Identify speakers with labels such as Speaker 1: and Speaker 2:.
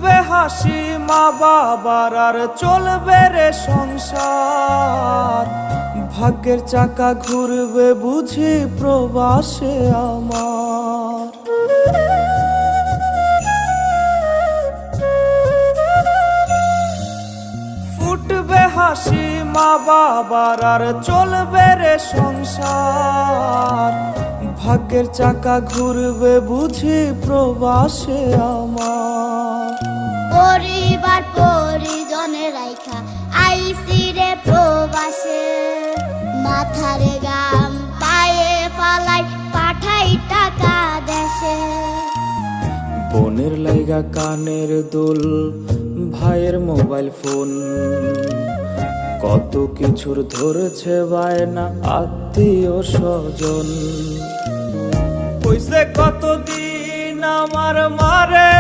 Speaker 1: ফুটবে হাসি মা বাবার আর চলবে রে সংসার। ভাগ্যের চাকা ঘুরবে বুঝি প্রবাসে আমার। ফুটবে হাসি মা বাবার আর চলবে রে সংসার। ভাগ্যের চাকা ঘুরবে বুঝি প্রবাসে আমার।
Speaker 2: পরিবার পরিজনের রাইখা আইসি রে প্রবাসে, মাথারে গাম পায়ে ফালাই পাঠাই টাকা দেশে।
Speaker 1: বোনের লাইগা কানের দুল, ভাইয়ের মোবাইল ফোন, কত কিছুর ধরেছে বায়না আত্মীয় স্বজন। কইছে কতদিন আমার মারে